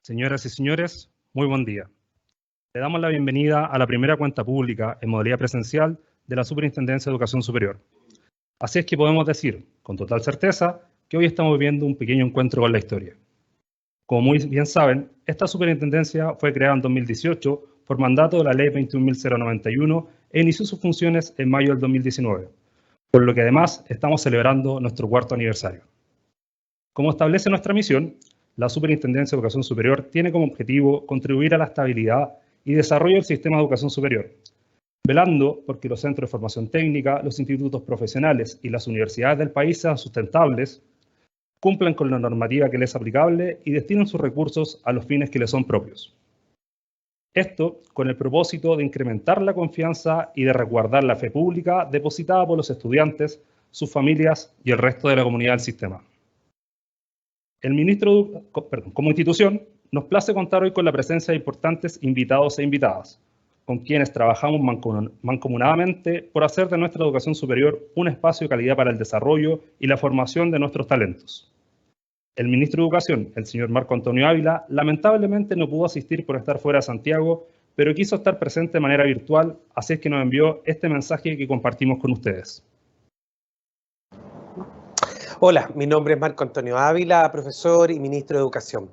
Señoras y señores, muy buen día. Le damos la bienvenida a la primera cuenta pública en modalidad presencial de la Superintendencia de Educación Superior. Así es que podemos decir, con total certeza, que hoy estamos viviendo un pequeño encuentro con la historia. Como muy bien saben, esta superintendencia fue creada en 2018 por mandato de la Ley 21.091 e inició sus funciones en mayo del 2019, por lo que además estamos celebrando nuestro cuarto aniversario. Como establece nuestra misión, la Superintendencia de Educación Superior tiene como objetivo contribuir a la estabilidad y desarrollo del sistema de educación superior, velando porque los centros de formación técnica, los institutos profesionales y las universidades del país sean sustentables, cumplan con la normativa que les es aplicable y destinen sus recursos a los fines que les son propios. Esto con el propósito de incrementar la confianza y de resguardar la fe pública depositada por los estudiantes, sus familias y el resto de la comunidad del sistema. Como institución, nos place contar hoy con la presencia de importantes invitados e invitadas, con quienes trabajamos mancomunadamente por hacer de nuestra educación superior un espacio de calidad para el desarrollo y la formación de nuestros talentos. El ministro de Educación, el señor Marco Antonio Ávila, lamentablemente no pudo asistir por estar fuera de Santiago, pero quiso estar presente de manera virtual, así es que nos envió este mensaje que compartimos con ustedes. Hola, mi nombre es Marco Antonio Ávila, profesor y ministro de Educación.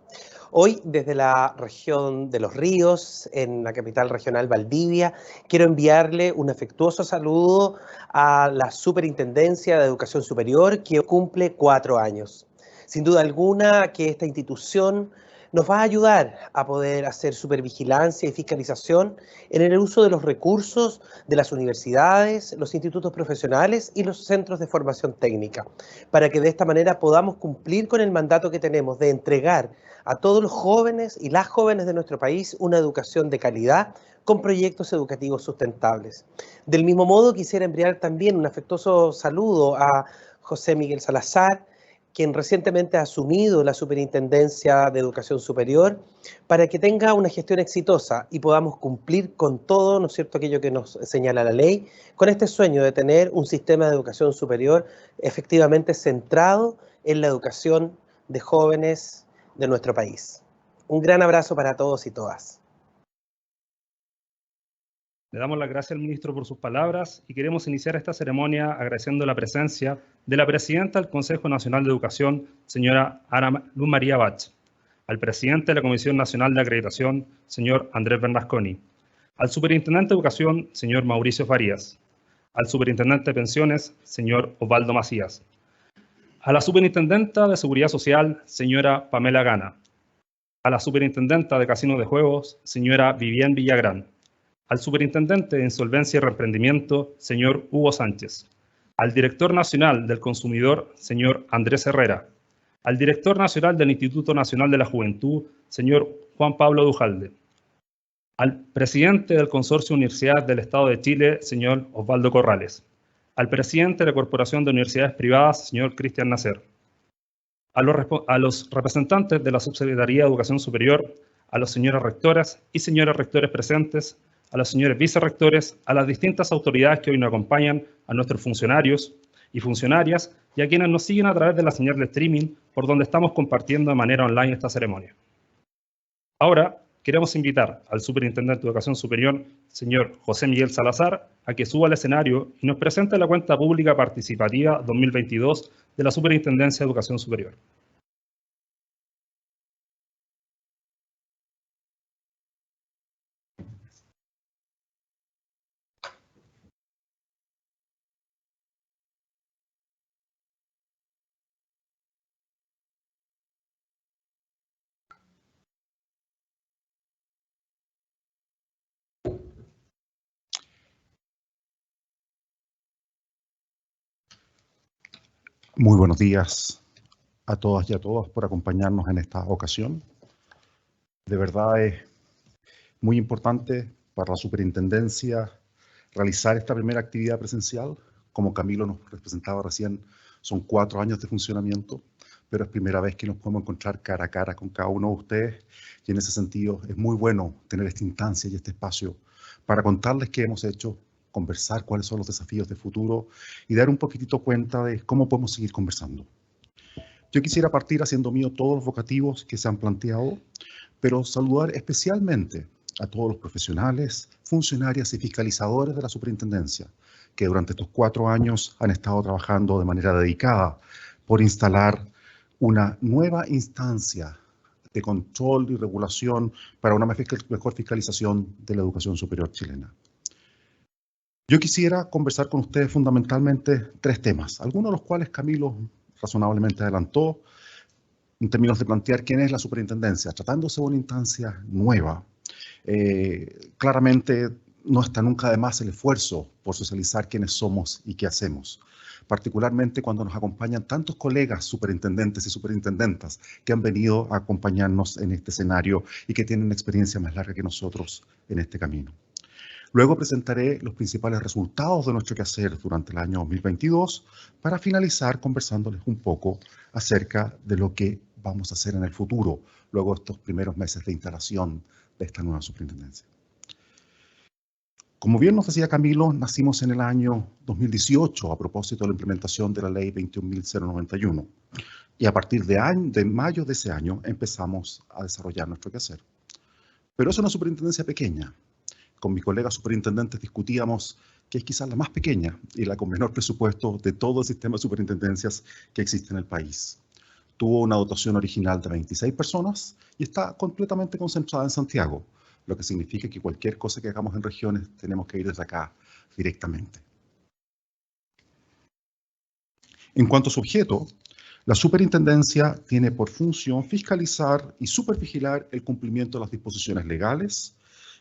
Hoy, desde la región de Los Ríos, en la capital regional Valdivia, quiero enviarle un afectuoso saludo a la Superintendencia de Educación Superior, que cumple 4 años. Sin duda alguna que esta institución nos va a ayudar a poder hacer supervigilancia y fiscalización en el uso de los recursos de las universidades, los institutos profesionales y los centros de formación técnica, para que de esta manera podamos cumplir con el mandato que tenemos de entregar a todos los jóvenes y las jóvenes de nuestro país una educación de calidad con proyectos educativos sustentables. Del mismo modo, quisiera enviar también un afectuoso saludo a José Miguel Salazar, quien recientemente ha asumido la Superintendencia de Educación Superior, para que tenga una gestión exitosa y podamos cumplir con todo, ¿no es cierto?, aquello que nos señala la ley, con este sueño de tener un sistema de educación superior efectivamente centrado en la educación de jóvenes de nuestro país. Un gran abrazo para todos y todas. Le damos las gracias al ministro por sus palabras y queremos iniciar esta ceremonia agradeciendo la presencia de la presidenta del Consejo Nacional de Educación, señora Ana Luz María Bach, al presidente de la Comisión Nacional de Acreditación, señor Andrés Bernasconi, al superintendente de Educación, señor Mauricio Farías, al superintendente de Pensiones, señor Osvaldo Macías, a la superintendenta de Seguridad Social, señora Pamela Gana, a la superintendenta de Casinos de Juegos, señora Vivian Villagrán, al superintendente de Insolvencia y Reemprendimiento, señor Hugo Sánchez, al director nacional del consumidor, señor Andrés Herrera, al director nacional del Instituto Nacional de la Juventud, señor Juan Pablo Dujalde, al presidente del Consorcio Universidades del Estado de Chile, señor Osvaldo Corrales, al presidente de la Corporación de Universidades Privadas, señor Cristian Nacer, a los representantes de la Subsecretaría de Educación Superior, a los señores rectoras y señores rectores presentes, a los señores vicerrectores, a las distintas autoridades que hoy nos acompañan, a nuestros funcionarios y funcionarias y a quienes nos siguen a través de la señal de streaming por donde estamos compartiendo de manera online esta ceremonia. Ahora queremos invitar al superintendente de Educación Superior, señor José Miguel Salazar, a que suba al escenario y nos presente la cuenta pública participativa 2022 de la Superintendencia de Educación Superior. Muy buenos días a todas y a todos por acompañarnos en esta ocasión. De verdad es muy importante para la superintendencia realizar esta primera actividad presencial. Como Camilo nos representaba recién, son 4 años de funcionamiento, pero es primera vez que nos podemos encontrar cara a cara con cada uno de ustedes y en ese sentido es muy bueno tener esta instancia y este espacio para contarles qué hemos hecho, conversar cuáles son los desafíos de futuro y dar un poquitito cuenta de cómo podemos seguir conversando. Yo quisiera partir haciendo mío todos los vocativos que se han planteado, pero saludar especialmente a todos los profesionales, funcionarias y fiscalizadores de la superintendencia, que durante estos 4 años han estado trabajando de manera dedicada por instalar una nueva instancia de control y regulación para una mejor fiscalización de la educación superior chilena. Yo quisiera conversar con ustedes fundamentalmente 3 temas, algunos de los cuales Camilo razonablemente adelantó, en términos de plantear quién es la superintendencia. Tratándose de una instancia nueva, claramente no está nunca de más el esfuerzo por socializar quiénes somos y qué hacemos, particularmente cuando nos acompañan tantos colegas superintendentes y superintendentas que han venido a acompañarnos en este escenario y que tienen una experiencia más larga que nosotros en este camino. Luego presentaré los principales resultados de nuestro quehacer durante el año 2022 para finalizar conversándoles un poco acerca de lo que vamos a hacer en el futuro, luego de estos primeros meses de instalación de esta nueva superintendencia. Como bien nos decía Camilo, nacimos en el año 2018 a propósito de la implementación de la ley 21.091 y a partir de mayo de ese año empezamos a desarrollar nuestro quehacer. Pero es una superintendencia pequeña. Con mis colegas superintendentes discutíamos que es quizás la más pequeña y la con menor presupuesto de todo el sistema de superintendencias que existe en el país. Tuvo una dotación original de 26 personas y está completamente concentrada en Santiago, lo que significa que cualquier cosa que hagamos en regiones tenemos que ir desde acá directamente. En cuanto a su objeto, la superintendencia tiene por función fiscalizar y supervigilar el cumplimiento de las disposiciones legales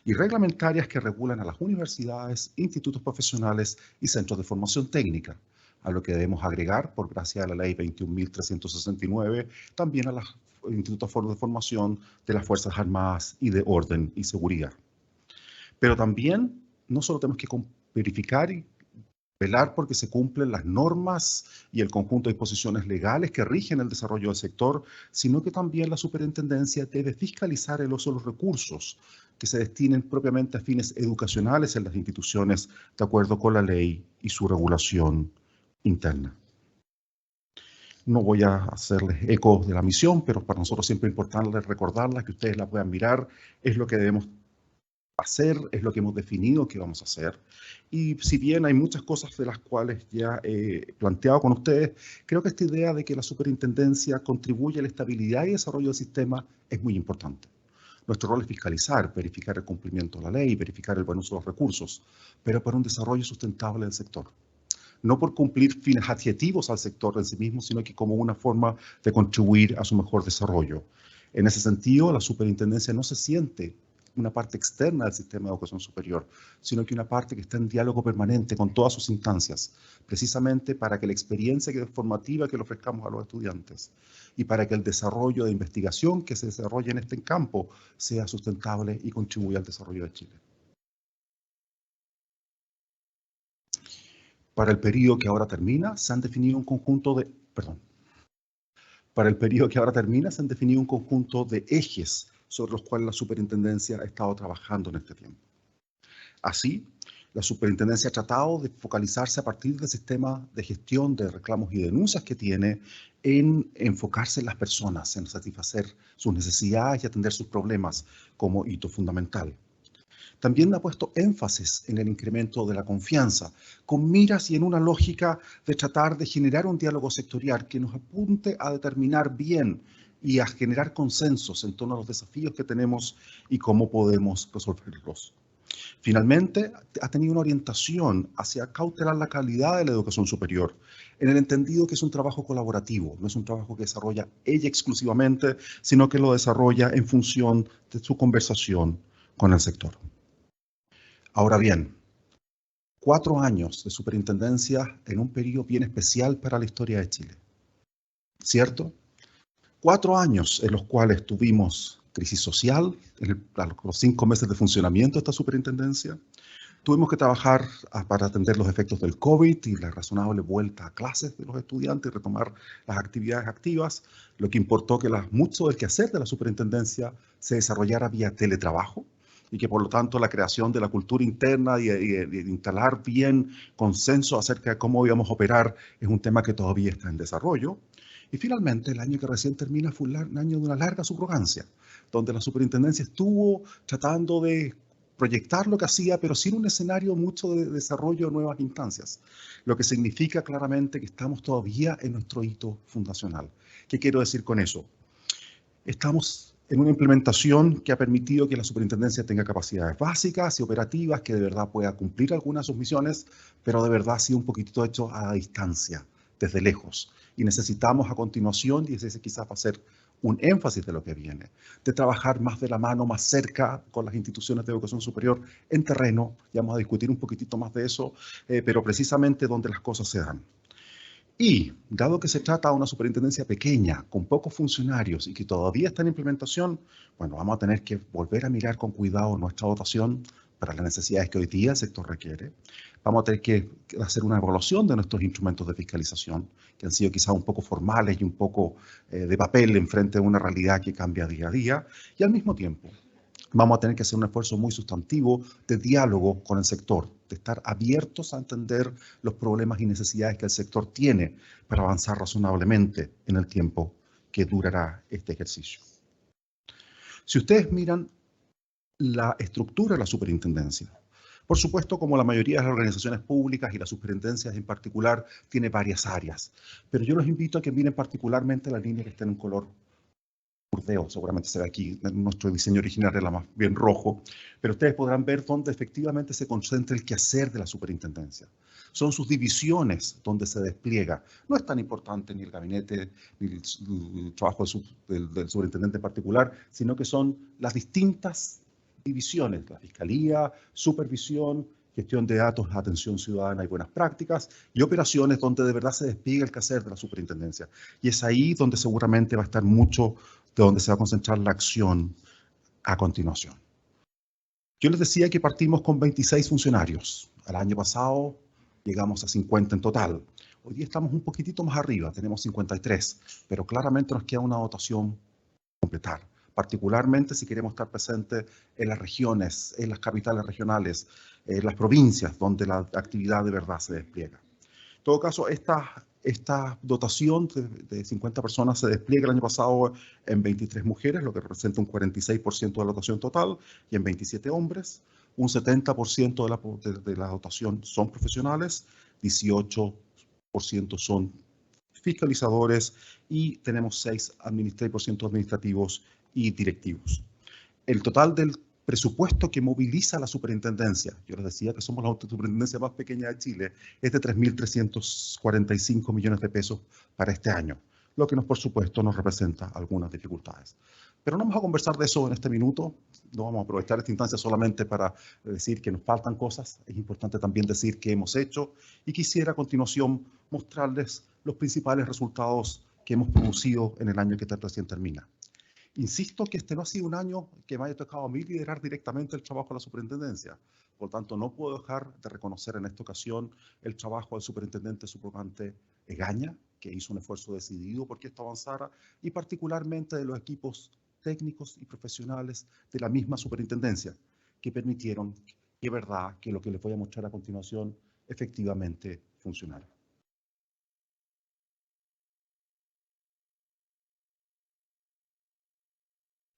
y reglamentarias que regulan a las universidades, institutos profesionales y centros de formación técnica, a lo que debemos agregar, por gracia de la ley 21.369, también a los institutos de formación de las Fuerzas Armadas y de Orden y Seguridad. Pero también no solo tenemos que verificar y velar porque se cumplen las normas y el conjunto de disposiciones legales que rigen el desarrollo del sector, sino que también la superintendencia debe fiscalizar el uso de los recursos que se destinen propiamente a fines educacionales en las instituciones de acuerdo con la ley y su regulación interna. No voy a hacerles eco de la misión, pero para nosotros siempre es importante recordarla, que ustedes la puedan mirar, es lo que debemos hacer, es lo que hemos definido que vamos a hacer. Y si bien hay muchas cosas de las cuales ya he planteado con ustedes, creo que esta idea de que la superintendencia contribuye a la estabilidad y desarrollo del sistema es muy importante. Nuestro rol es fiscalizar, verificar el cumplimiento de la ley, verificar el buen uso de los recursos, pero para un desarrollo sustentable del sector. No por cumplir fines adjetivos al sector en sí mismo, sino que como una forma de contribuir a su mejor desarrollo. En ese sentido, la superintendencia no se siente una parte externa del sistema de educación superior, sino que una parte que está en diálogo permanente con todas sus instancias, precisamente para que la experiencia formativa que le ofrezcamos a los estudiantes y para que el desarrollo de investigación que se desarrolle en este campo sea sustentable y contribuya al desarrollo de Chile. Para el periodo que ahora termina, se han definido un conjunto de, ejes sobre los cuales la superintendencia ha estado trabajando en este tiempo. Así, la superintendencia ha tratado de focalizarse a partir del sistema de gestión de reclamos y denuncias que tiene en enfocarse en las personas, en satisfacer sus necesidades y atender sus problemas como hito fundamental. También ha puesto énfasis en el incremento de la confianza, con miras y en una lógica de tratar de generar un diálogo sectorial que nos apunte a determinar bien y a generar consensos en torno a los desafíos que tenemos y cómo podemos resolverlos. Finalmente, ha tenido una orientación hacia cautelar la calidad de la educación superior, en el entendido que es un trabajo colaborativo, no es un trabajo que desarrolla ella exclusivamente, sino que lo desarrolla en función de su conversación con el sector. Ahora bien, 4 años de superintendencia en un periodo bien especial para la historia de Chile, ¿cierto? 4 años en los cuales tuvimos crisis social, los 5 meses de funcionamiento de esta superintendencia. Tuvimos que trabajar para atender los efectos del COVID y la razonable vuelta a clases de los estudiantes y retomar las actividades activas, lo que importó que mucho del quehacer de la superintendencia se desarrollara vía teletrabajo y que por lo tanto la creación de la cultura interna y de instalar bien consenso acerca de cómo íbamos a operar es un tema que todavía está en desarrollo. Y finalmente, el año que recién termina fue un año de una larga subrogancia, donde la superintendencia estuvo tratando de proyectar lo que hacía, pero sin un escenario mucho de desarrollo de nuevas instancias, lo que significa claramente que estamos todavía en nuestro hito fundacional. ¿Qué quiero decir con eso? Estamos en una implementación que ha permitido que la superintendencia tenga capacidades básicas y operativas, que de verdad pueda cumplir algunas de sus misiones, pero de verdad ha sido un poquitito hecho a distancia, desde lejos. Y necesitamos a continuación, y ese quizás va a ser un énfasis de lo que viene, de trabajar más de la mano, más cerca con las instituciones de educación superior en terreno. Ya vamos a discutir un poquitito más de eso, pero precisamente donde las cosas se dan. Y, dado que se trata de una superintendencia pequeña, con pocos funcionarios y que todavía está en implementación, bueno, vamos a tener que volver a mirar con cuidado nuestra dotación para las necesidades que hoy día el sector requiere. Vamos a tener que hacer una evaluación de nuestros instrumentos de fiscalización, que han sido quizás un poco formales y un poco de papel en frente a una realidad que cambia día a día. Y al mismo tiempo, vamos a tener que hacer un esfuerzo muy sustantivo de diálogo con el sector, de estar abiertos a entender los problemas y necesidades que el sector tiene para avanzar razonablemente en el tiempo que durará este ejercicio. Si ustedes miran la estructura de la superintendencia, por supuesto, como la mayoría de las organizaciones públicas y las superintendencias en particular, tiene varias áreas, pero yo los invito a que miren particularmente la línea que está en un color burdeo, seguramente se ve aquí, nuestro diseño original era más bien rojo, pero ustedes podrán ver dónde efectivamente se concentra el quehacer de la superintendencia. Son sus divisiones donde se despliega. No es tan importante ni el gabinete, ni el trabajo del superintendente en particular, sino que son las distintas divisiones, la fiscalía, supervisión, gestión de datos, atención ciudadana y buenas prácticas, y operaciones donde de verdad se despliega el quehacer de la superintendencia. Y es ahí donde seguramente va a estar mucho de donde se va a concentrar la acción a continuación. Yo les decía que partimos con 26 funcionarios. El año pasado llegamos a 50 en total. Hoy día estamos un poquitito más arriba, tenemos 53, pero claramente nos queda una dotación completar, particularmente si queremos estar presentes en las regiones, en las capitales regionales, en las provincias donde la actividad de verdad se despliega. En todo caso, esta dotación de 50 personas se despliega el año pasado en 23 mujeres, lo que representa un 46% de la dotación total, y en 27 hombres. Un 70% de la dotación son profesionales, 18% son fiscalizadores y tenemos 6% administrativos y directivos. El total del presupuesto que moviliza la superintendencia, yo les decía que somos la superintendencia más pequeña de Chile, es de 3.345 millones de pesos para este año, lo que por supuesto nos representa algunas dificultades. Pero no vamos a conversar de eso en este minuto, no vamos a aprovechar esta instancia solamente para decir que nos faltan cosas, es importante también decir qué hemos hecho y quisiera a continuación mostrarles los principales resultados que hemos producido en el año que recién termina. Insisto que este no ha sido un año que me haya tocado a mí liderar directamente el trabajo de la superintendencia. Por tanto, no puedo dejar de reconocer en esta ocasión el trabajo del superintendente subrogante Egaña, que hizo un esfuerzo decidido porque esto avanzara, y particularmente de los equipos técnicos y profesionales de la misma superintendencia, que permitieron que verdad que lo que les voy a mostrar a continuación efectivamente funcionara.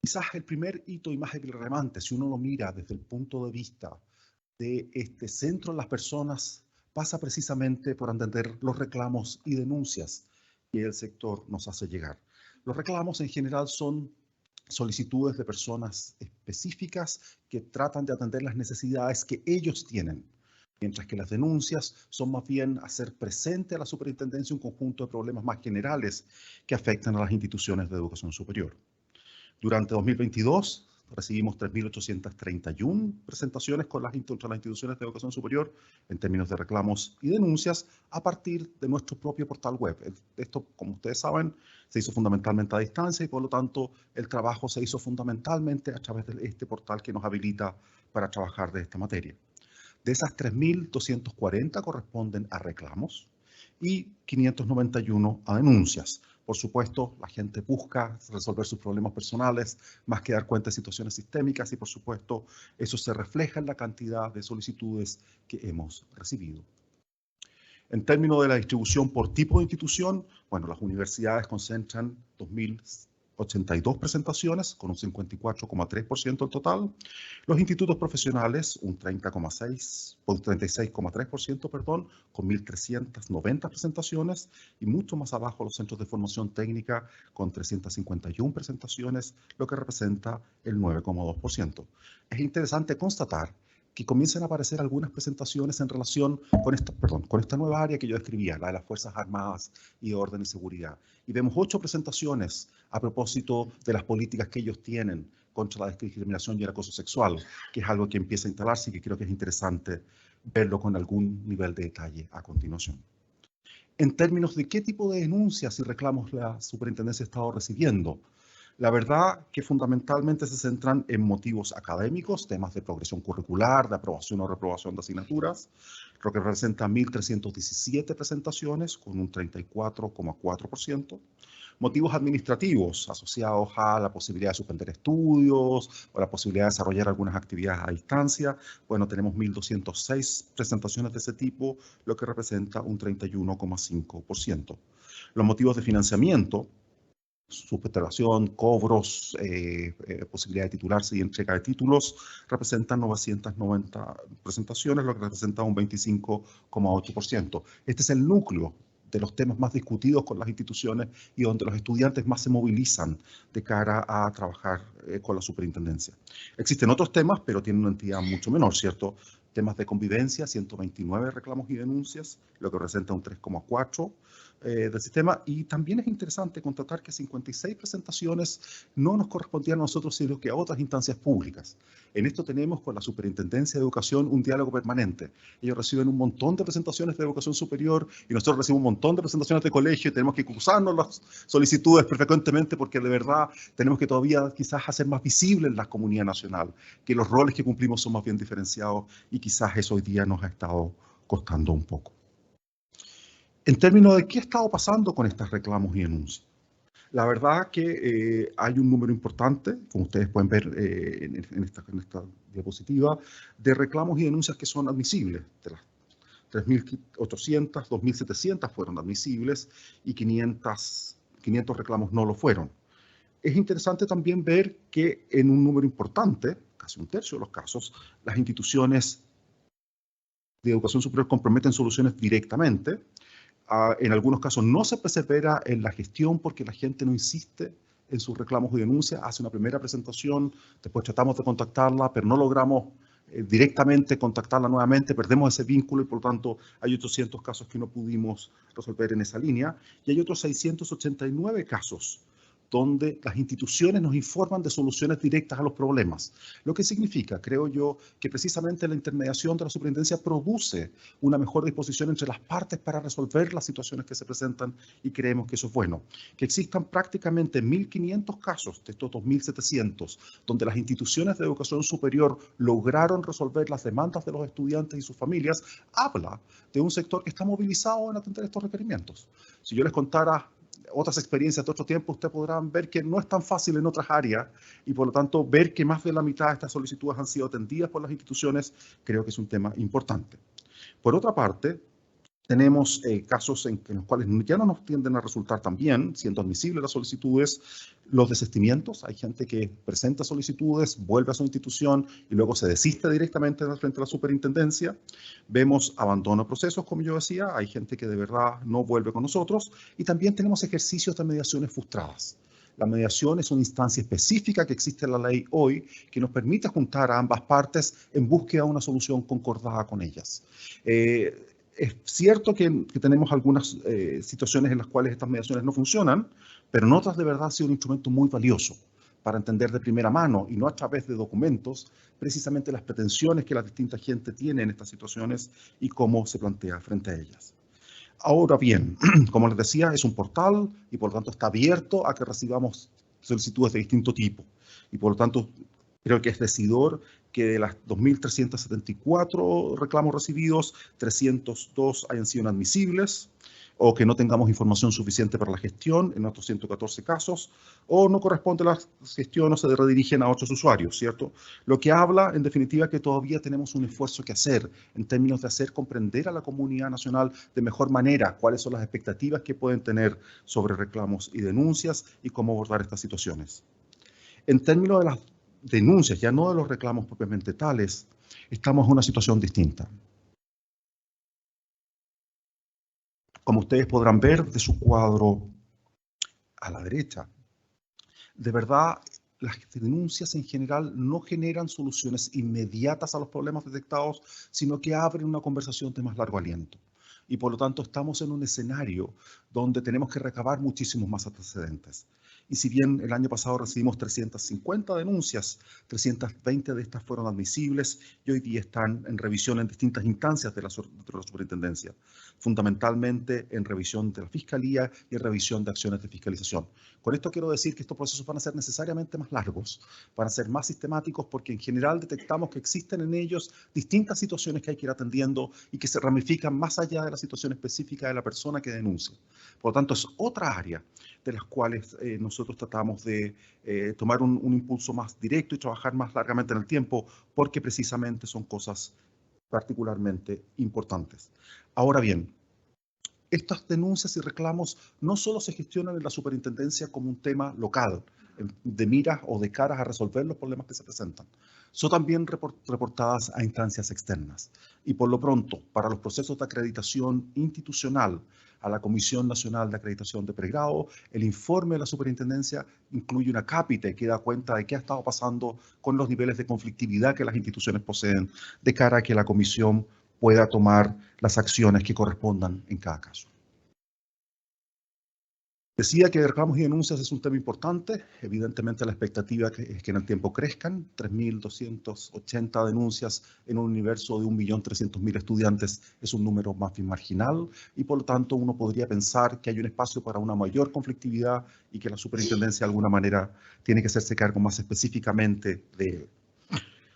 Quizás el primer hito y más relevante, si uno lo mira desde el punto de vista de este centro en las personas, pasa precisamente por entender los reclamos y denuncias que el sector nos hace llegar. Los reclamos en general son solicitudes de personas específicas que tratan de atender las necesidades que ellos tienen, mientras que las denuncias son más bien hacer presente a la superintendencia un conjunto de problemas más generales que afectan a las instituciones de educación superior. Durante 2022 recibimos 3.831 presentaciones contra las instituciones de educación superior en términos de reclamos y denuncias a partir de nuestro propio portal web. Esto, como ustedes saben, se hizo fundamentalmente a distancia y por lo tanto el trabajo se hizo fundamentalmente a través de este portal que nos habilita para trabajar de esta materia. De esas 3.240 corresponden a reclamos y 591 a denuncias. Por supuesto, la gente busca resolver sus problemas personales más que dar cuenta de situaciones sistémicas y, por supuesto, eso se refleja en la cantidad de solicitudes que hemos recibido. En términos de la distribución por tipo de institución, bueno, las universidades concentran 2.082 presentaciones, con un 54,3% del total. Los institutos profesionales, un 36,3%, perdón, con 1.390 presentaciones, y mucho más abajo los centros de formación técnica, con 351 presentaciones, lo que representa el 9,2%. Es interesante constatar que comiencen a aparecer algunas presentaciones en relación con esta nueva área que yo describía, la de las Fuerzas Armadas y Orden y Seguridad. Y vemos 8 presentaciones a propósito de las políticas que ellos tienen contra la discriminación y el acoso sexual, que es algo que empieza a instalarse y que creo que es interesante verlo con algún nivel de detalle a continuación. En términos de qué tipo de denuncias y reclamos la Superintendencia ha estado recibiendo, la verdad que fundamentalmente se centran en motivos académicos, temas de progresión curricular, de aprobación o reprobación de asignaturas, lo que representa 1.317 presentaciones con un 34,4%. Motivos administrativos asociados a la posibilidad de suspender estudios o la posibilidad de desarrollar algunas actividades a distancia. Bueno, tenemos 1.206 presentaciones de ese tipo, lo que representa un 31,5%. Los motivos de financiamiento, subterración, cobros, posibilidad de titularse y entrega de títulos, representan 990 presentaciones, lo que representa un 25,8%. Este es el núcleo de los temas más discutidos con las instituciones y donde los estudiantes más se movilizan de cara a trabajar con la superintendencia. Existen otros temas, pero tienen una entidad mucho menor, ¿cierto? Temas de convivencia, 129 reclamos y denuncias, lo que representa un 3,4% del sistema. Y también es interesante constatar que 56 presentaciones no nos correspondían a nosotros, sino que a otras instancias públicas. En esto tenemos con la Superintendencia de Educación un diálogo permanente. Ellos reciben un montón de presentaciones de educación superior y nosotros recibimos un montón de presentaciones de colegio y tenemos que cruzarnos las solicitudes frecuentemente porque de verdad tenemos que todavía quizás hacer más visible en la comunidad nacional que los roles que cumplimos son más bien diferenciados y quizás eso hoy día nos ha estado costando un poco. En términos de qué ha estado pasando con estos reclamos y denuncias, la verdad que hay un número importante, como ustedes pueden ver en esta diapositiva, de reclamos y denuncias que son admisibles. De las 3.800, 2.700 fueron admisibles y 500 reclamos no lo fueron. Es interesante también ver que en un número importante, casi un tercio de los casos, las instituciones de educación superior comprometen soluciones directamente. En algunos casos no se persevera en la gestión porque la gente no insiste en sus reclamos y denuncias, hace una primera presentación, después tratamos de contactarla, pero no logramos directamente contactarla nuevamente, perdemos ese vínculo y por lo tanto hay 800 casos que no pudimos resolver en esa línea y hay otros 689 casos donde las instituciones nos informan de soluciones directas a los problemas. Lo que significa, creo yo, que precisamente la intermediación de la superintendencia produce una mejor disposición entre las partes para resolver las situaciones que se presentan y creemos que eso es bueno. Que existan prácticamente 1.500 casos de estos 2.700, donde las instituciones de educación superior lograron resolver las demandas de los estudiantes y sus familias, habla de un sector que está movilizado en atender estos requerimientos. Si yo les contara otras experiencias de otro tiempo, ustedes podrán ver que no es tan fácil en otras áreas y por lo tanto ver que más de la mitad de estas solicitudes han sido atendidas por las instituciones, creo que es un tema importante. Por otra parte, tenemos casos en los cuales ya no nos tienden a resultar tan bien, siendo admisibles las solicitudes, los desistimientos. Hay gente que presenta solicitudes, vuelve a su institución y luego se desiste directamente frente a la superintendencia. Vemos abandono de procesos, como yo decía, hay gente que de verdad no vuelve con nosotros y también tenemos ejercicios de mediaciones frustradas. La mediación es una instancia específica que existe en la ley hoy que nos permite juntar a ambas partes en búsqueda de una solución concordada con ellas. Es cierto que tenemos algunas situaciones en las cuales estas mediaciones no funcionan, pero en otras de verdad ha sido un instrumento muy valioso para entender de primera mano y no a través de documentos precisamente las pretensiones que la distinta gente tiene en estas situaciones y cómo se plantea frente a ellas. Ahora bien, como les decía, es un portal y por lo tanto está abierto a que recibamos solicitudes de distinto tipo y por lo tanto creo que es decidor que de las 2.374 reclamos recibidos, 302 hayan sido inadmisibles. o que no tengamos información suficiente para la gestión en otros 114 casos, o no corresponde la gestión o se redirigen a otros usuarios, ¿cierto? Lo que habla, en definitiva, que todavía tenemos un esfuerzo que hacer en términos de hacer comprender a la comunidad nacional de mejor manera cuáles son las expectativas que pueden tener sobre reclamos y denuncias y cómo abordar estas situaciones. En términos de las denuncias, ya no de los reclamos propiamente tales, estamos en una situación distinta. Como ustedes podrán ver de su cuadro a la derecha, de verdad, las denuncias en general no generan soluciones inmediatas a los problemas detectados, sino que abren una conversación de más largo aliento. Y por lo tanto estamos en un escenario donde tenemos que recabar muchísimos más antecedentes. Y si bien el año pasado recibimos 350 denuncias, 320 de estas fueron admisibles y hoy día están en revisión en distintas instancias de la superintendencia, fundamentalmente en revisión de la Fiscalía y en revisión de acciones de fiscalización. Con esto quiero decir que estos procesos van a ser necesariamente más largos, van a ser más sistemáticos porque en general detectamos que existen en ellos distintas situaciones que hay que ir atendiendo y que se ramifican más allá de la situación específica de la persona que denuncia. Por lo tanto, es otra área de las cuales nosotros tratamos de tomar un impulso más directo y trabajar más largamente en el tiempo, porque precisamente son cosas particularmente importantes. Ahora bien, estas denuncias y reclamos no solo se gestionan en la superintendencia como un tema local, de miras o de caras a resolver los problemas que se presentan. Son también reportadas a instancias externas. Y por lo pronto, para los procesos de acreditación institucional, a la Comisión Nacional de Acreditación de Pregrado, el informe de la superintendencia incluye una cápita que da cuenta de qué ha estado pasando con los niveles de conflictividad que las instituciones poseen, de cara a que la comisión pueda tomar las acciones que correspondan en cada caso. Decía que reclamos y denuncias es un tema importante. Evidentemente la expectativa es que en el tiempo crezcan. 3.280 denuncias en un universo de 1.300.000 estudiantes es un número más bien marginal y por lo tanto uno podría pensar que hay un espacio para una mayor conflictividad y que la superintendencia de alguna manera tiene que hacerse cargo más específicamente de él.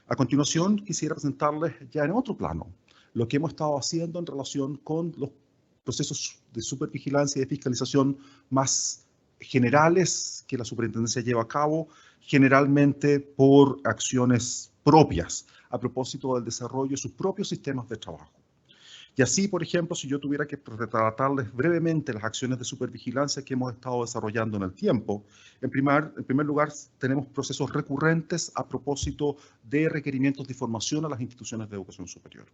A continuación quisiera presentarles ya en otro plano lo que hemos estado haciendo en relación con los procesos de supervigilancia y de fiscalización más generales que la superintendencia lleva a cabo, generalmente por acciones propias, a propósito del desarrollo de sus propios sistemas de trabajo. Y así, por ejemplo, si yo tuviera que retratarles brevemente las acciones de supervigilancia que hemos estado desarrollando en el tiempo, en primer lugar, tenemos procesos recurrentes a propósito de requerimientos de información a las instituciones de educación superior.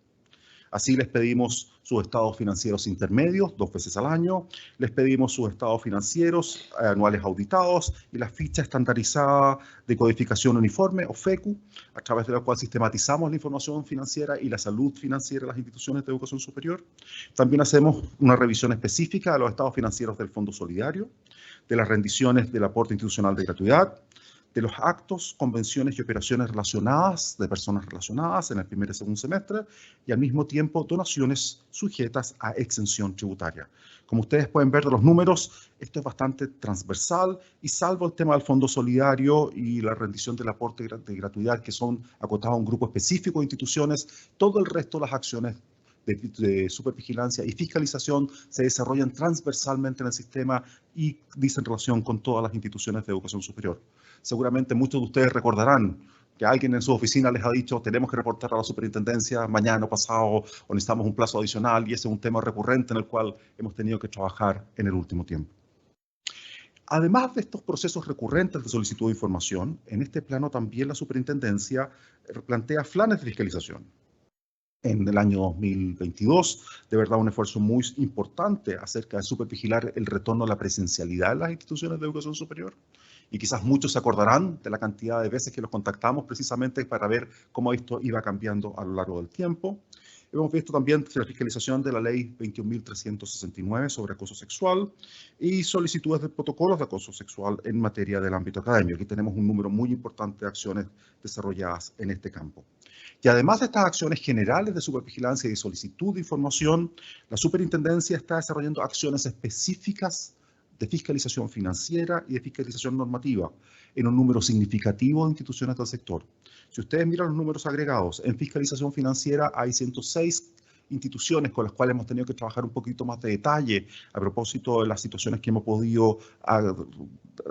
Así les pedimos sus estados financieros intermedios 2 veces al año, les pedimos sus estados financieros anuales auditados y la ficha estandarizada de codificación uniforme o FECU, a través de la cual sistematizamos la información financiera y la salud financiera de las instituciones de educación superior. También hacemos una revisión específica de los estados financieros del Fondo Solidario, de las rendiciones del aporte institucional de gratuidad, de los actos, convenciones y operaciones relacionadas de personas relacionadas en el primer y segundo semestre y al mismo tiempo donaciones sujetas a exención tributaria. Como ustedes pueden ver de los números, esto es bastante transversal y salvo el tema del Fondo Solidario y la rendición del aporte de gratuidad que son acotados a un grupo específico de instituciones, todo el resto de las acciones de supervigilancia y fiscalización se desarrollan transversalmente en el sistema y dicen relación con todas las instituciones de educación superior. Seguramente muchos de ustedes recordarán que alguien en su oficina les ha dicho tenemos que reportar a la superintendencia mañana o pasado o necesitamos un plazo adicional y ese es un tema recurrente en el cual hemos tenido que trabajar en el último tiempo. Además de estos procesos recurrentes de solicitud de información, en este plano también la superintendencia plantea planes de fiscalización. En el año 2022, de verdad un esfuerzo muy importante acerca de supervigilar el retorno a la presencialidad en las instituciones de educación superior. Y quizás muchos se acordarán de la cantidad de veces que los contactamos precisamente para ver cómo esto iba cambiando a lo largo del tiempo. Hemos visto también la fiscalización de la ley 21.369 sobre acoso sexual y solicitudes de protocolos de acoso sexual en materia del ámbito académico. Aquí tenemos un número muy importante de acciones desarrolladas en este campo. Y además de estas acciones generales de supervigilancia y de solicitud de información, la superintendencia está desarrollando acciones específicas de fiscalización financiera y de fiscalización normativa en un número significativo de instituciones del sector. Si ustedes miran los números agregados, en fiscalización financiera hay 106 instituciones con las cuales hemos tenido que trabajar un poquito más de detalle a propósito de las situaciones que hemos podido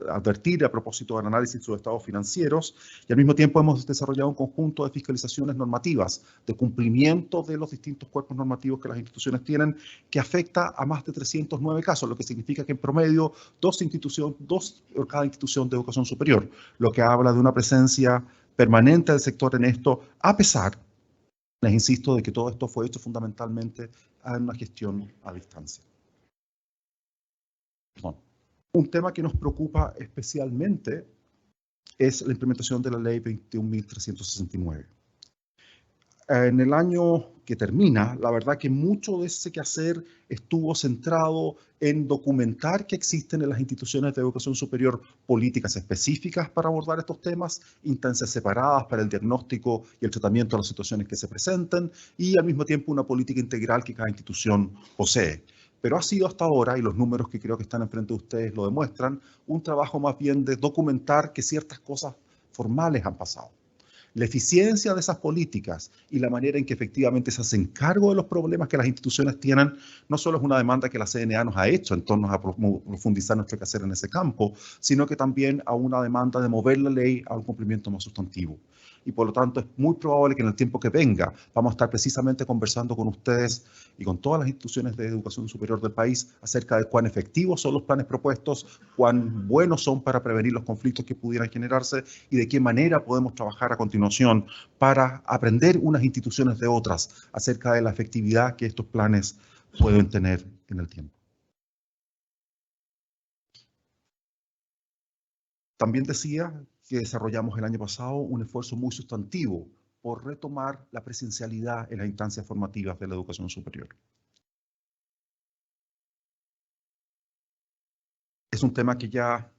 advertir a propósito del análisis de sus estados financieros, y al mismo tiempo hemos desarrollado un conjunto de fiscalizaciones normativas de cumplimiento de los distintos cuerpos normativos que las instituciones tienen, que afecta a más de 309 casos, lo que significa que en promedio dos por cada institución de educación superior, lo que habla de una presencia permanente del sector en esto, a pesar, les insisto, de que todo esto fue hecho fundamentalmente en una gestión a distancia. Perdón. Un tema que nos preocupa especialmente es la implementación de la ley 21.369. En el año que termina, la verdad que mucho de ese quehacer estuvo centrado en documentar que existen en las instituciones de educación superior políticas específicas para abordar estos temas, instancias separadas para el diagnóstico y el tratamiento de las situaciones que se presenten, y al mismo tiempo una política integral que cada institución posee. Pero ha sido hasta ahora, y los números que creo que están enfrente de ustedes lo demuestran, un trabajo más bien de documentar que ciertas cosas formales han pasado. La eficiencia de esas políticas y la manera en que efectivamente se hacen cargo de los problemas que las instituciones tienen, no solo es una demanda que la CNA nos ha hecho en torno a profundizar nuestro quehacer en ese campo, sino que también a una demanda de mover la ley a un cumplimiento más sustantivo. Y por lo tanto es muy probable que en el tiempo que venga vamos a estar precisamente conversando con ustedes y con todas las instituciones de educación superior del país acerca de cuán efectivos son los planes propuestos, cuán buenos son para prevenir los conflictos que pudieran generarse y de qué manera podemos trabajar a continuación para aprender unas instituciones de otras acerca de la efectividad que estos planes pueden tener en el tiempo. También decía que desarrollamos el año pasado un esfuerzo muy sustantivo por retomar la presencialidad en las instancias formativas de la educación superior. Es un tema que ya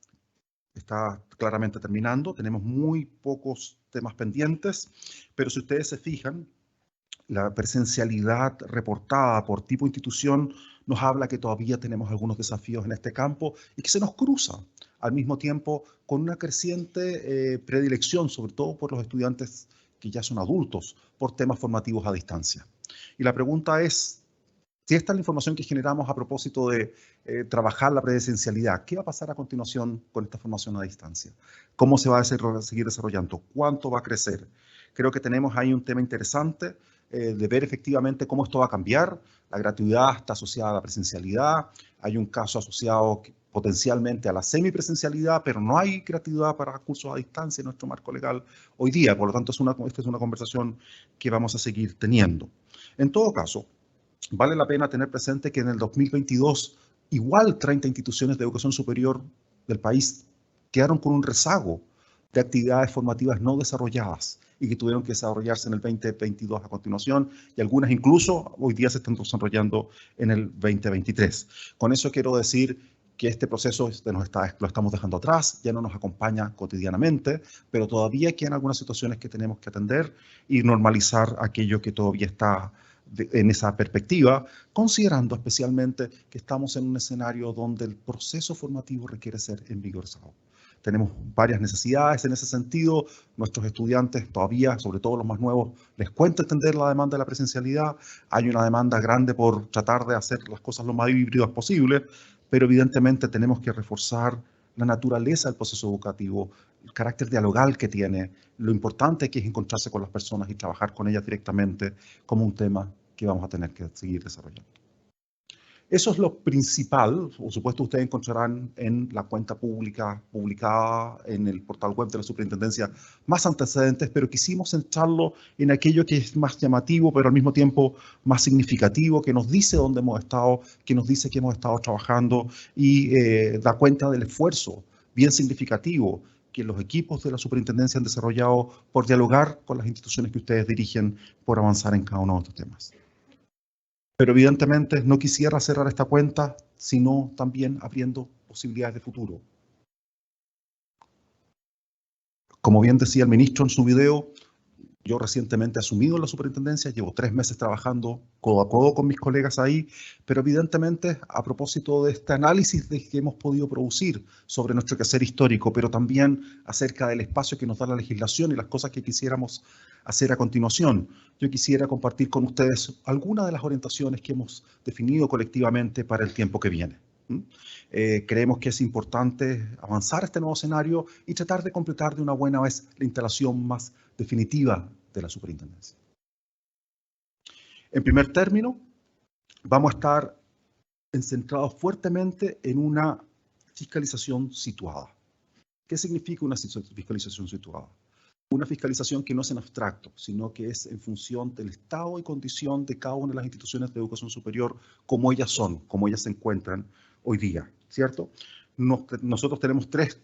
está claramente terminando, tenemos muy pocos temas pendientes, pero si ustedes se fijan, la presencialidad reportada por tipo de institución nos habla que todavía tenemos algunos desafíos en este campo y que se nos cruza al mismo tiempo con una creciente predilección, sobre todo por los estudiantes que ya son adultos, por temas formativos a distancia. Y la pregunta es, si esta es la información que generamos a propósito de trabajar la presencialidad, ¿qué va a pasar a continuación con esta formación a distancia? ¿Cómo se va a seguir desarrollando? ¿Cuánto va a crecer? Creo que tenemos ahí un tema interesante de ver efectivamente cómo esto va a cambiar. La gratuidad está asociada a la presencialidad. Hay un caso asociado potencialmente a la semipresencialidad, pero no hay gratuidad para cursos a distancia en nuestro marco legal hoy día. Por lo tanto, esta es una conversación que vamos a seguir teniendo. En todo caso, vale la pena tener presente que en el 2022 igual 30 instituciones de educación superior del país quedaron con un rezago de actividades formativas no desarrolladas y que tuvieron que desarrollarse en el 2022 a continuación, y algunas incluso hoy día se están desarrollando en el 2023. Con eso quiero decir que este proceso lo estamos dejando atrás, ya no nos acompaña cotidianamente, pero todavía quedan algunas situaciones que tenemos que atender y normalizar aquello que todavía está en esa perspectiva, considerando especialmente que estamos en un escenario donde el proceso formativo requiere ser envigorizado. Tenemos varias necesidades en ese sentido. Nuestros estudiantes todavía, sobre todo los más nuevos, les cuesta entender la demanda de la presencialidad. Hay una demanda grande por tratar de hacer las cosas lo más híbridas posible, pero evidentemente tenemos que reforzar la naturaleza del proceso educativo, el carácter dialogal que tiene, lo importante que es encontrarse con las personas y trabajar con ellas directamente como un tema que vamos a tener que seguir desarrollando. Eso es lo principal. Por supuesto, ustedes encontrarán en la cuenta pública publicada en el portal web de la Superintendencia más antecedentes, pero quisimos centrarlo en aquello que es más llamativo, pero al mismo tiempo más significativo, que nos dice dónde hemos estado, que nos dice que hemos estado trabajando y da cuenta del esfuerzo bien significativo que los equipos de la Superintendencia han desarrollado por dialogar con las instituciones que ustedes dirigen, por avanzar en cada uno de estos temas. Pero evidentemente no quisiera cerrar esta cuenta, sino también abriendo posibilidades de futuro. Como bien decía el ministro en su video, yo recientemente he asumido la superintendencia, llevo 3 meses trabajando codo a codo con mis colegas ahí, pero evidentemente a propósito de este análisis que hemos podido producir sobre nuestro quehacer histórico, pero también acerca del espacio que nos da la legislación y las cosas que quisiéramos hacer a continuación. Yo quisiera compartir con ustedes algunas de las orientaciones que hemos definido colectivamente para el tiempo que viene. Creemos que es importante avanzar a este nuevo escenario y tratar de completar de una buena vez la instalación más definitiva de la superintendencia. En primer término, vamos a estar centrados fuertemente en una fiscalización situada. ¿Qué significa una fiscalización situada? Una fiscalización que no es en abstracto, sino que es en función del estado y condición de cada una de las instituciones de educación superior, como ellas son, como ellas se encuentran hoy día, ¿cierto? Nosotros tenemos tres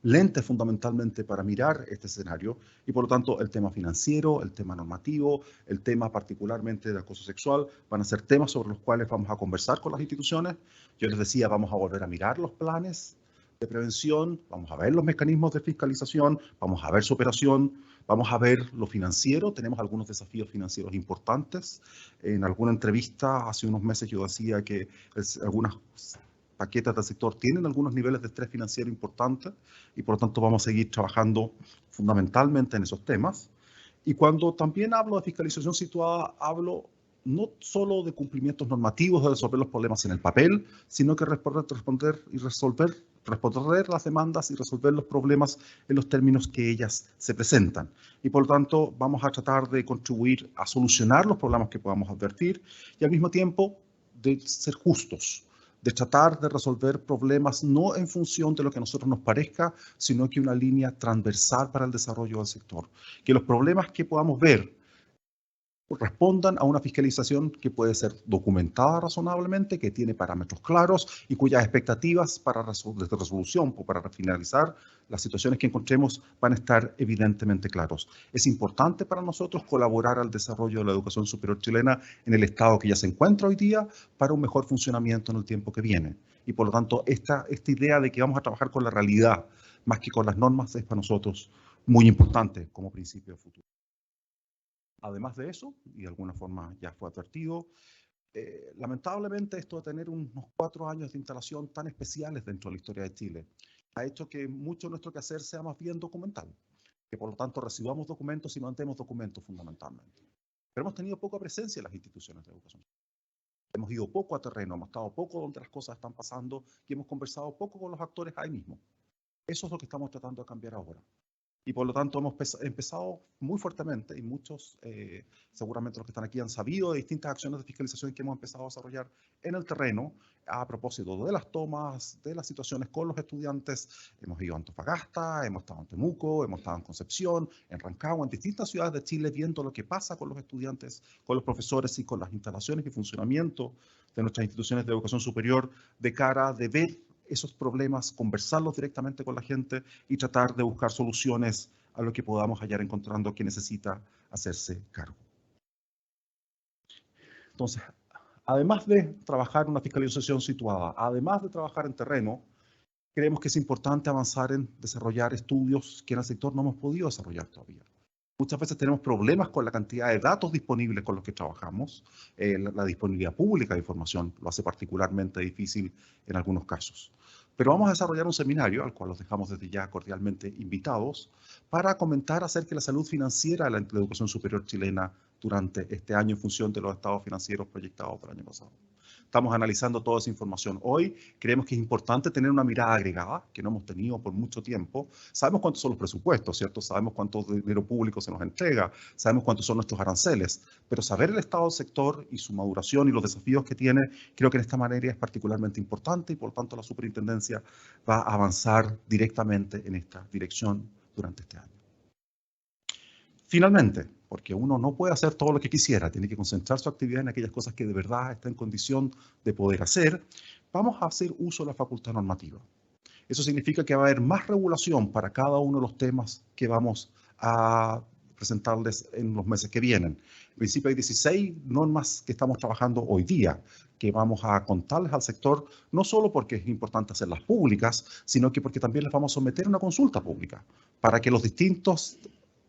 lentes fundamentalmente para mirar este escenario y por lo tanto el tema financiero, el tema normativo, el tema particularmente de acoso sexual van a ser temas sobre los cuales vamos a conversar con las instituciones. Yo les decía, vamos a volver a mirar los planes de prevención, vamos a ver los mecanismos de fiscalización, vamos a ver su operación, vamos a ver lo financiero, tenemos algunos desafíos financieros importantes. En alguna entrevista hace unos meses yo decía que algunas paquetes del sector tienen algunos niveles de estrés financiero importantes y por lo tanto vamos a seguir trabajando fundamentalmente en esos temas. Y cuando también hablo de fiscalización situada, hablo no solo de cumplimientos normativos, de resolver los problemas en el papel, sino que responder las demandas y resolver los problemas en los términos que ellas se presentan. Y por lo tanto vamos a tratar de contribuir a solucionar los problemas que podamos advertir y al mismo tiempo de ser justos, de tratar de resolver problemas no en función de lo que a nosotros nos parezca, sino que una línea transversal para el desarrollo del sector. Que los problemas que podamos ver respondan a una fiscalización que puede ser documentada razonablemente, que tiene parámetros claros y cuyas expectativas para de resolución o para finalizar las situaciones que encontremos van a estar evidentemente claros. Es importante para nosotros colaborar al desarrollo de la educación superior chilena en el estado que ya se encuentra hoy día para un mejor funcionamiento en el tiempo que viene. Y por lo tanto, esta idea de que vamos a trabajar con la realidad más que con las normas es para nosotros muy importante como principio de futuro. Además de eso, y de alguna forma ya fue advertido, lamentablemente esto de tener unos 4 años de instalación tan especiales dentro de la historia de Chile ha hecho que mucho de nuestro quehacer sea más bien documental, que por lo tanto recibamos documentos y mantemos documentos fundamentalmente. Pero hemos tenido poca presencia en las instituciones de educación. Hemos ido poco a terreno, hemos estado poco donde las cosas están pasando y hemos conversado poco con los actores ahí mismo. Eso es lo que estamos tratando de cambiar ahora. Y por lo tanto hemos empezado muy fuertemente y muchos, seguramente los que están aquí han sabido de distintas acciones de fiscalización que hemos empezado a desarrollar en el terreno a propósito de las tomas, de las situaciones con los estudiantes. Hemos ido a Antofagasta, hemos estado en Temuco, hemos estado en Concepción, en Rancagua, en distintas ciudades de Chile viendo lo que pasa con los estudiantes, con los profesores y con las instalaciones y funcionamiento de nuestras instituciones de educación superior de cara de ver esos problemas, conversarlos directamente con la gente y tratar de buscar soluciones a lo que podamos hallar encontrando que necesita hacerse cargo. Entonces, además de trabajar en una fiscalización situada, además de trabajar en terreno, creemos que es importante avanzar en desarrollar estudios que en el sector no hemos podido desarrollar todavía. Muchas veces tenemos problemas con la cantidad de datos disponibles con los que trabajamos. La disponibilidad pública de información lo hace particularmente difícil en algunos casos. Pero vamos a desarrollar un seminario, al cual los dejamos desde ya cordialmente invitados, para comentar acerca de la salud financiera de la educación superior chilena durante este año en función de los estados financieros proyectados del año pasado. Estamos analizando toda esa información hoy. Creemos que es importante tener una mirada agregada, que no hemos tenido por mucho tiempo. Sabemos cuántos son los presupuestos, ¿cierto? Sabemos cuánto dinero público se nos entrega, sabemos cuántos son nuestros aranceles, pero saber el estado del sector y su maduración y los desafíos que tiene, creo que en esta materia es particularmente importante y por lo tanto la superintendencia va a avanzar directamente en esta dirección durante este año. Finalmente, porque uno no puede hacer todo lo que quisiera, tiene que concentrar su actividad en aquellas cosas que de verdad está en condición de poder hacer, vamos a hacer uso de la facultad normativa. Eso significa que va a haber más regulación para cada uno de los temas que vamos a presentarles en los meses que vienen. En principio hay 16 normas que estamos trabajando hoy día, que vamos a contarles al sector, no solo porque es importante hacerlas públicas, sino que porque también las vamos a someter a una consulta pública, para que los distintos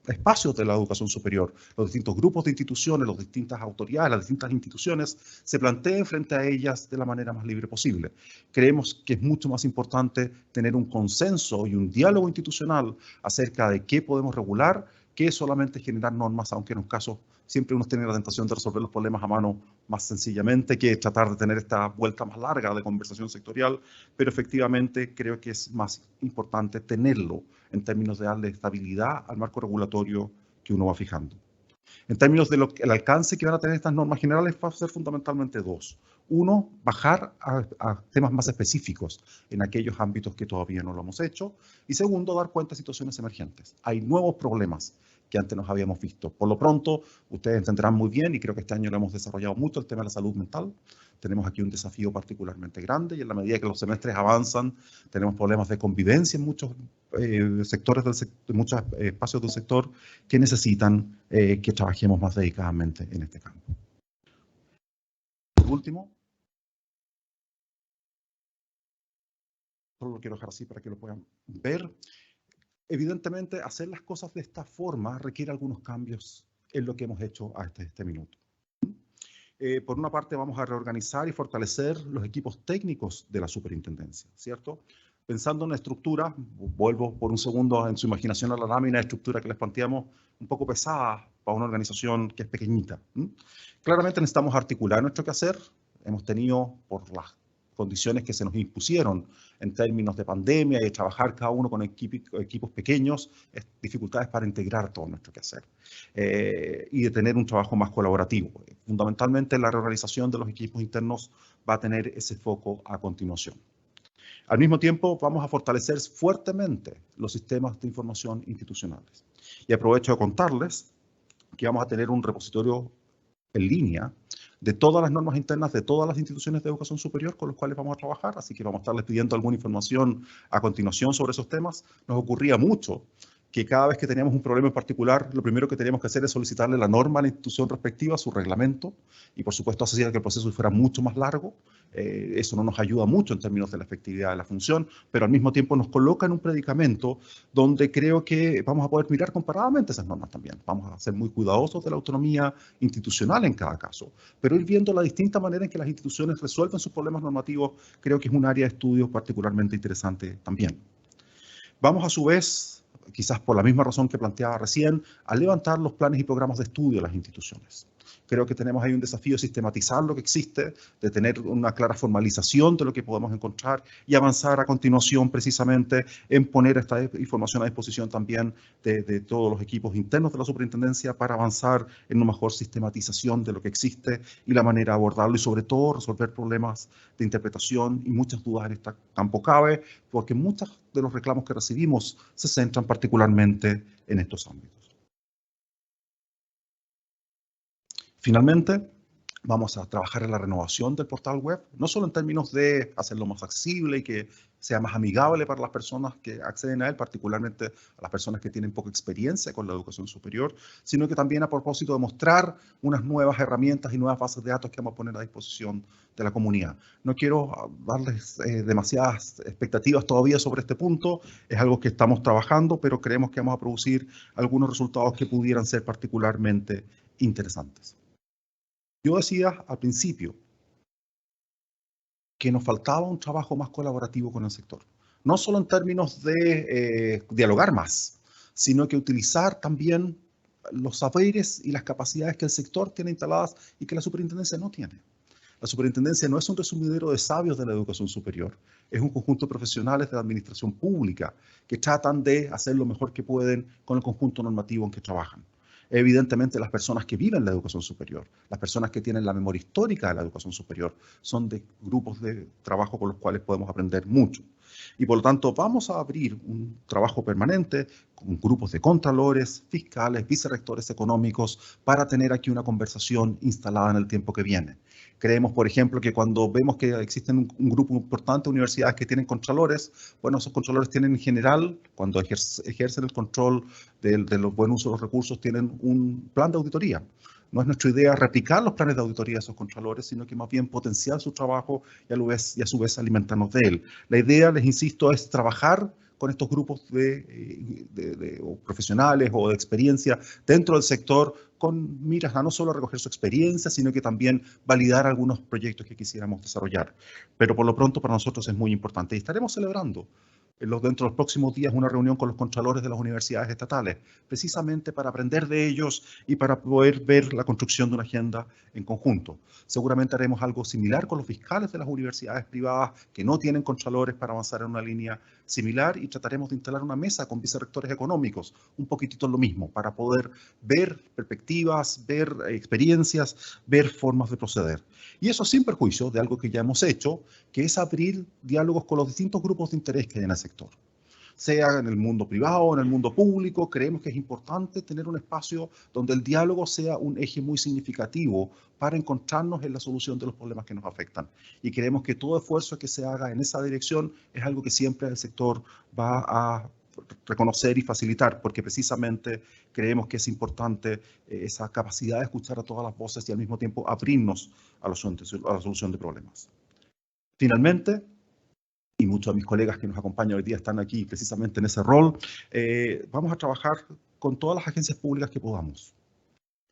espacios de la educación superior, los distintos grupos de instituciones, las distintas autoridades, las distintas instituciones, se planteen frente a ellas de la manera más libre posible. Creemos que es mucho más importante tener un consenso y un diálogo institucional acerca de qué podemos regular, que solamente generar normas, aunque en un caso siempre uno tiene la tentación de resolver los problemas a mano más sencillamente que tratar de tener esta vuelta más larga de conversación sectorial, pero efectivamente creo que es más importante tenerlo en términos de darle estabilidad al marco regulatorio que uno va fijando. En términos de el alcance que van a tener estas normas generales, va a ser fundamentalmente dos. Uno, bajar a temas más específicos en aquellos ámbitos que todavía no lo hemos hecho. Y segundo, dar cuenta de situaciones emergentes. Hay nuevos problemas que antes nos habíamos visto. Por lo pronto, ustedes entenderán muy bien, y creo que este año lo hemos desarrollado mucho, el tema de la salud mental. Tenemos aquí un desafío particularmente grande y en la medida que los semestres avanzan, tenemos problemas de convivencia en muchos sectores, en muchos espacios del sector que necesitan que trabajemos más dedicadamente en este campo. Por último, solo lo quiero dejar así para que lo puedan ver. Evidentemente, hacer las cosas de esta forma requiere algunos cambios en lo que hemos hecho hasta este minuto. Por una parte, vamos a reorganizar y fortalecer los equipos técnicos de la superintendencia, ¿cierto? Pensando en la estructura, vuelvo por un segundo en su imaginación a la lámina de estructura que les planteamos, un poco pesada para una organización que es pequeñita. Claramente necesitamos articular nuestro quehacer. Hemos tenido, por las condiciones que se nos impusieron en términos de pandemia y de trabajar cada uno con equipos pequeños, dificultades para integrar todo nuestro quehacer y de tener un trabajo más colaborativo. Fundamentalmente, la reorganización de los equipos internos va a tener ese foco a continuación. Al mismo tiempo, vamos a fortalecer fuertemente los sistemas de información institucionales. Y aprovecho de contarles que vamos a tener un repositorio en línea de todas las normas internas de todas las instituciones de educación superior con los cuales vamos a trabajar, así que vamos a estarles pidiendo alguna información a continuación sobre esos temas. Nos ocurría mucho que cada vez que teníamos un problema en particular, lo primero que teníamos que hacer es solicitarle la norma a la institución respectiva, su reglamento, y por supuesto hacía que el proceso fuera mucho más largo. Eso no nos ayuda mucho en términos de la efectividad de la función, pero al mismo tiempo nos coloca en un predicamento donde creo que vamos a poder mirar comparadamente esas normas también. Vamos a ser muy cuidadosos de la autonomía institucional en cada caso, pero ir viendo la distinta manera en que las instituciones resuelven sus problemas normativos, creo que es un área de estudio particularmente interesante también. Vamos a su vez, quizás por la misma razón que planteaba recién, a levantar los planes y programas de estudio de las instituciones. Creo que tenemos ahí un desafío de sistematizar lo que existe, de tener una clara formalización de lo que podemos encontrar y avanzar a continuación precisamente en poner esta información a disposición también de todos los equipos internos de la superintendencia para avanzar en una mejor sistematización de lo que existe y la manera de abordarlo y sobre todo resolver problemas de interpretación y muchas dudas en este campo cabe, porque muchos de los reclamos que recibimos se centran particularmente en estos ámbitos. Finalmente, vamos a trabajar en la renovación del portal web, no solo en términos de hacerlo más accesible y que sea más amigable para las personas que acceden a él, particularmente a las personas que tienen poca experiencia con la educación superior, sino que también a propósito de mostrar unas nuevas herramientas y nuevas bases de datos que vamos a poner a disposición de la comunidad. No quiero darles demasiadas expectativas todavía sobre este punto, es algo que estamos trabajando, pero creemos que vamos a producir algunos resultados que pudieran ser particularmente interesantes. Yo decía al principio que nos faltaba un trabajo más colaborativo con el sector. No solo en términos de dialogar más, sino que utilizar también los saberes y las capacidades que el sector tiene instaladas y que la superintendencia no tiene. La superintendencia no es un resumidero de sabios de la educación superior, es un conjunto de profesionales de la administración pública que tratan de hacer lo mejor que pueden con el conjunto normativo en que trabajan. Evidentemente, las personas que viven la educación superior, las personas que tienen la memoria histórica de la educación superior, son de grupos de trabajo con los cuales podemos aprender mucho. Y por lo tanto, vamos a abrir un trabajo permanente con grupos de contralores, fiscales, vicerrectores económicos, para tener aquí una conversación instalada en el tiempo que viene. Creemos, por ejemplo, que cuando vemos que existen un grupo importante de universidades que tienen contralores, bueno, esos contralores tienen en general, cuando ejercen el control de los buen uso de los recursos, tienen un plan de auditoría. No es nuestra idea replicar los planes de auditoría de esos contralores, sino que más bien potenciar su trabajo y a su vez alimentarnos de él. La idea, les insisto, es trabajar con estos grupos de profesionales o de experiencia dentro del sector con miras a no solo recoger su experiencia, sino que también validar algunos proyectos que quisiéramos desarrollar. Pero por lo pronto para nosotros es muy importante y estaremos celebrando dentro de los próximos días una reunión con los contralores de las universidades estatales, precisamente para aprender de ellos y para poder ver la construcción de una agenda en conjunto. Seguramente haremos algo similar con los fiscales de las universidades privadas que no tienen contralores para avanzar en una línea similar, y trataremos de instalar una mesa con vicerrectores económicos, un poquitito lo mismo, para poder ver perspectivas, ver experiencias, ver formas de proceder. Y eso sin perjuicio de algo que ya hemos hecho, que es abrir diálogos con los distintos grupos de interés que hay en el sector. Sea en el mundo privado o en el mundo público, creemos que es importante tener un espacio donde el diálogo sea un eje muy significativo para encontrarnos en la solución de los problemas que nos afectan. Y creemos que todo esfuerzo que se haga en esa dirección es algo que siempre el sector va a reconocer y facilitar, porque precisamente creemos que es importante esa capacidad de escuchar a todas las voces y al mismo tiempo abrirnos a la solución de problemas. Finalmente, y muchos de mis colegas que nos acompañan hoy día están aquí precisamente en ese rol, vamos a trabajar con todas las agencias públicas que podamos.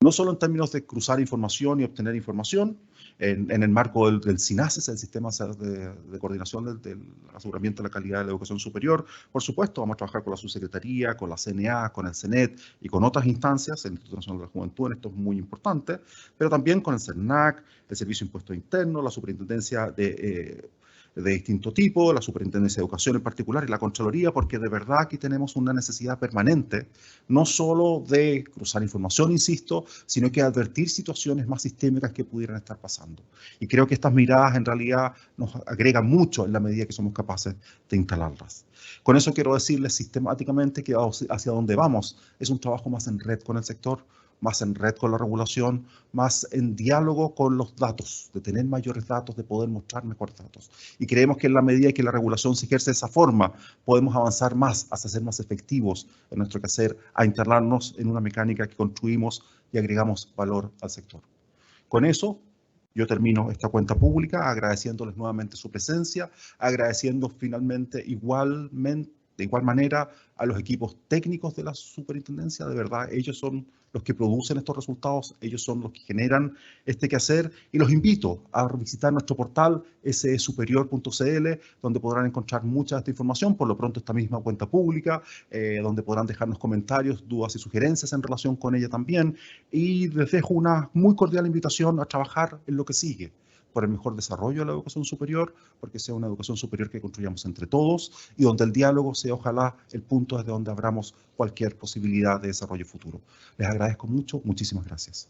No solo en términos de cruzar información y obtener información, en el marco del SINASES, el Sistema de Coordinación del Aseguramiento de la Calidad de la Educación Superior. Por supuesto, vamos a trabajar con la Subsecretaría, con la CNA, con el CENET y con otras instancias, el Instituto Nacional de la Juventud, esto es muy importante, pero también con el CERNAC, el Servicio de Impuestos Internos, la Superintendencia de distinto tipo, la Superintendencia de Educación en particular y la Contraloría, porque de verdad aquí tenemos una necesidad permanente, no solo de cruzar información, insisto, sino que advertir situaciones más sistémicas que pudieran estar pasando. Y creo que estas miradas en realidad nos agregan mucho en la medida que somos capaces de instalarlas. Con eso quiero decirles sistemáticamente que hacia donde vamos es un trabajo más en red con el sector, más en red con la regulación, más en diálogo con los datos, de tener mayores datos, de poder mostrar mejores datos. Y creemos que en la medida que la regulación se ejerce de esa forma, podemos avanzar más hasta ser más efectivos en nuestro quehacer, a instalarnos en una mecánica que construimos y agregamos valor al sector. Con eso, yo termino esta cuenta pública agradeciéndoles nuevamente su presencia, agradeciendo finalmente de igual manera a los equipos técnicos de la superintendencia. De verdad, ellos son los que producen estos resultados, ellos son los que generan este quehacer, y los invito a visitar nuestro portal sesuperior.cl, donde podrán encontrar mucha de esta información, por lo pronto esta misma cuenta pública, donde podrán dejarnos comentarios, dudas y sugerencias en relación con ella también, y les dejo una muy cordial invitación a trabajar en lo que sigue, por el mejor desarrollo de la educación superior, porque sea una educación superior que construyamos entre todos y donde el diálogo sea ojalá el punto desde donde abramos cualquier posibilidad de desarrollo futuro. Les agradezco mucho, muchísimas gracias.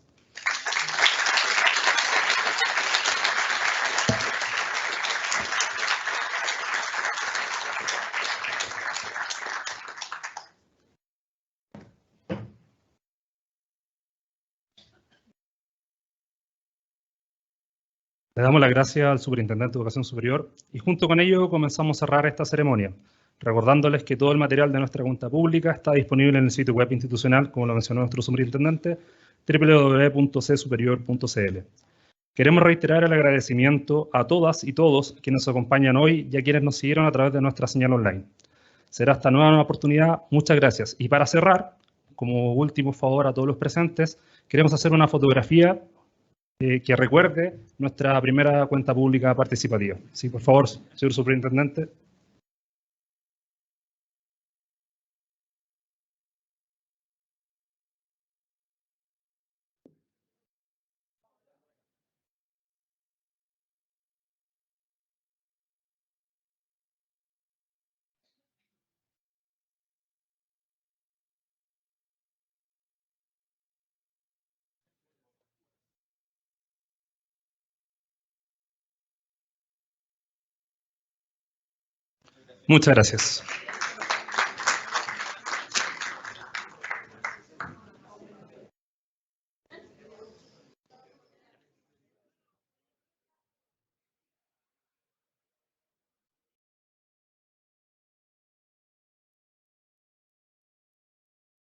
Le damos las gracias al Superintendente de Educación Superior y junto con ello comenzamos a cerrar esta ceremonia, recordándoles que todo el material de nuestra cuenta pública está disponible en el sitio web institucional, como lo mencionó nuestro Superintendente, www.csuperior.cl. Queremos reiterar el agradecimiento a todas y todos quienes nos acompañan hoy y a quienes nos siguieron a través de nuestra señal online. Será esta nueva oportunidad. Muchas gracias. Y para cerrar, como último favor a todos los presentes, queremos hacer una fotografía que recuerde nuestra primera cuenta pública participativa. Sí, por favor, señor Superintendente. Muchas gracias.